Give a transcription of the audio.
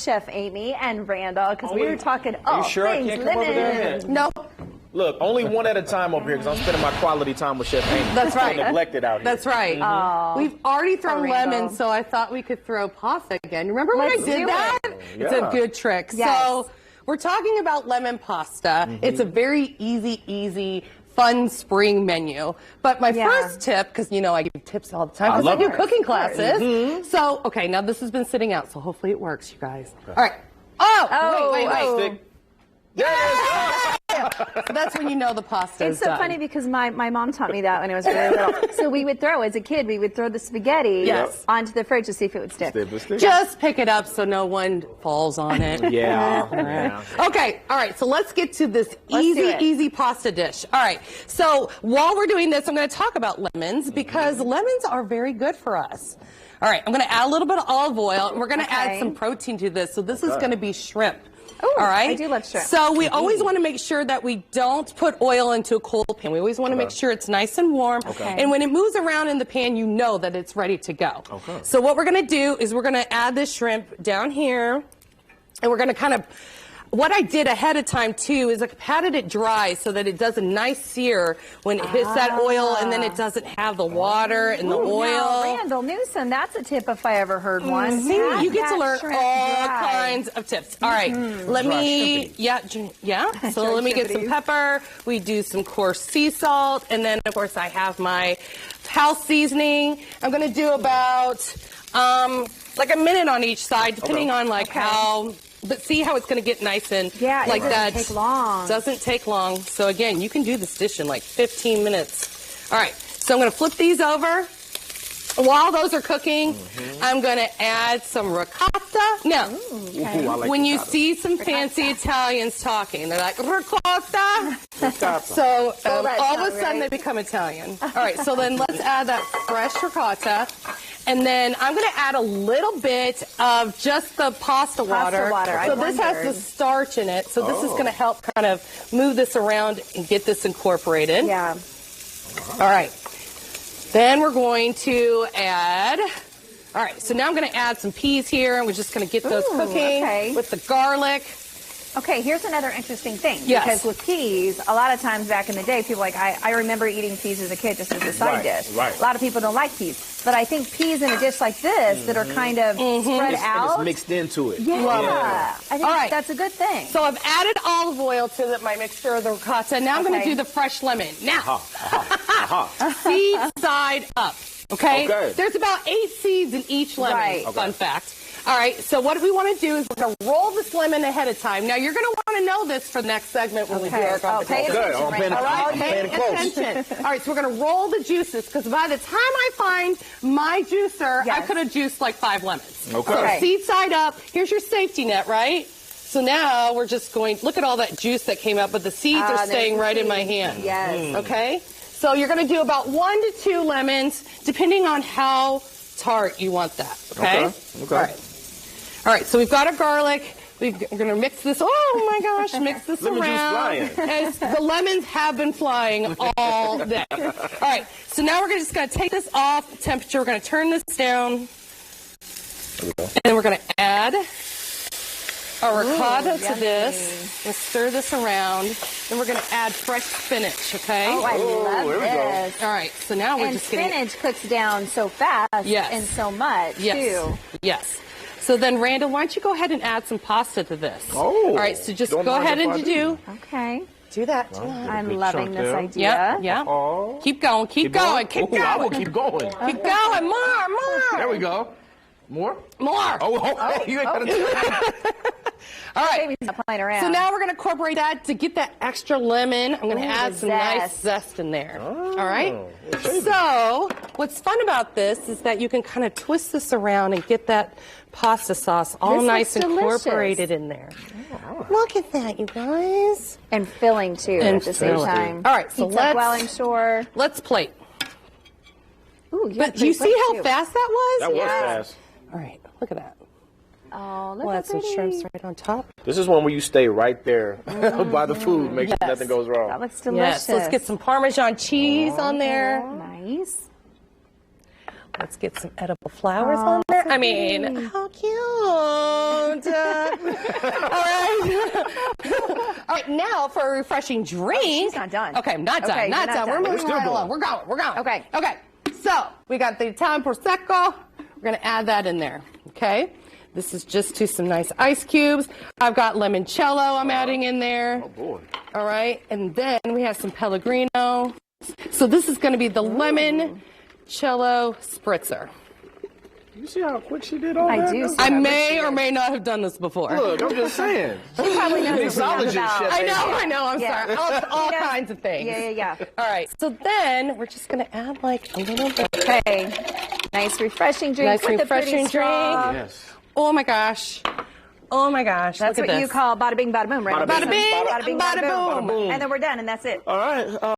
Chef Amy and Randall, because we were talking all sure I things can't come over there? lemon. No. Look, only one at a time over here because I'm spending my quality time with Chef Amy. That's right. I'm neglected out here. That's right. We've already thrown lemons, so I thought we could throw pasta again. Remember when I did that? It's a good trick. Yes. So we're talking about lemon pasta. It's a very easy, fun spring menu. But my first tip, because you know I give tips all the time, because I do cooking classes. So, okay, now this has been sitting out, so hopefully it works, you guys. All right. Oh, wait. Yes. So that's when you know the pasta is It's so funny because my mom taught me that when I was really little. So we would throw, as a kid, we would throw the spaghetti onto the fridge to see if it would stick. Just pick it up so no one falls on it. Yeah. Okay, all right, so let's get to this easy pasta dish. All right, so while we're doing this, I'm going to talk about lemons because lemons are very good for us. All right, I'm going to add a little bit of olive oil, and we're going to add some protein to this. So this is going to be shrimp. Oh, all right. I do love shrimp. So we always want to make sure that we don't put oil into a cold pan. We always want to make sure it's nice and warm. And when it moves around in the pan, you know that it's ready to go. So what we're going to do is we're going to add this shrimp down here, and we're going to kind of, what I did ahead of time too is I patted it dry so that it does a nice sear when it hits that oil, and then it doesn't have the water and the oil. Now, Randall Newsom, that's a tip if I ever heard one. See, you get to learn all kinds of tips. All right, let me, so let me get some pepper. We do some coarse sea salt, and then of course I have my house seasoning. I'm going to do about like a minute on each side, depending on like how. But see how it's going to get nice and like that. Doesn't take long. Doesn't take long. So again, you can do this dish in like 15 minutes. All right, so I'm going to flip these over. While those are cooking, I'm going to add some ricotta. Now, like when you ricotta. see some fancy Italians talking, they're like, ricotta. So all of a sudden they become Italian. All right, so then let's add that fresh ricotta. And then I'm going to add a little bit of just the pasta water. So this has the starch in it. So this is going to help kind of move this around and get this incorporated. Yeah. All right. Then we're going to add, all right, so now I'm going to add some peas here, and we're just going to get those cooking with the garlic. Okay, here's another interesting thing. Because with peas, a lot of times back in the day, people like, I remember eating peas as a kid just as a side dish. A lot of people don't like peas. But I think peas in a dish like this that are kind of spread out. It's mixed into it. I think that's a good thing. So I've added olive oil to my mixture of the ricotta. Now I'm going to do the fresh lemon. Now, seed side up. Okay? There's about 8 seeds in each lemon. Fun fact. All right, so what we want to do is we're going to roll this lemon ahead of time. Now, you're going to want to know this for the next segment when we do our competition. Pay attention. All right, so we're going to roll the juices, because by the time I find my juicer, I could have juiced like 5 lemons. So seed side up. Here's your safety net, right? So now we're just going, look at all that juice that came out, but the seeds are staying right in my hand. Okay? So you're going to do about 1 to 2 lemons, depending on how tart you want that. Okay? All right, so we've got our garlic. We're going to mix this. Oh, my gosh, mix this around. As the lemons have been flying all day. All right, so now we're just going to take this off temperature. We're going to turn this down. And then we're going to add our ricotta to this. We'll stir this around. Then we're going to add fresh spinach, okay? Oh, I love this. All right, so now we're just getting... And spinach cooks down so fast and so much, too. Yes. So then, Randall, why don't you go ahead and add some pasta to this? All right, so just go ahead and do that. I'm loving this idea. Keep going, keep going, keep going. I will keep going. Keep going, more. There we go. More? More. You ain't got to do it. All right. Playing around. So now we're going to incorporate that to get that extra lemon. I'm going to add some nice zest in there. All right. So what's fun about this is that you can kind of twist this around and get that pasta sauce all nice and incorporated in there. Look at that, you guys. And filling too at the same time. All right. So let's plate. Ooh, but do you see how fast that was? That was fast. All right. Look at that. Oh, look at some shrimps right on top. This is one where you stay right there by the food, make sure nothing goes wrong. That looks delicious. Yes, let's get some Parmesan cheese on there. Nice. Let's get some edible flowers on there. I mean, how cute. All right. All right, now for a refreshing drink. Oh, she's not done. Okay, not done. Okay, not done. We're moving right along. We're going. Okay. Okay. So we got the Italian Prosecco. We're going to add that in there. Okay. This is just to some nice ice cubes. I've got limoncello I'm adding in there. Oh, boy. All right. And then we have some Pellegrino. So this is going to be the limoncello spritzer. You see how quick she did all that? I do. I may or may not have done this before. Look, I'm just saying. She probably knows what she's about. I know. I'm sorry. All kinds of things. Yeah. All right. So then we're just going to add like a little bit. Okay. Nice refreshing drink. Nice refreshing drink. Yes. Oh my gosh. That's what you call bada bing, bada boom, right? Bada bing, bada bada boom. And then we're done, and that's it. All right.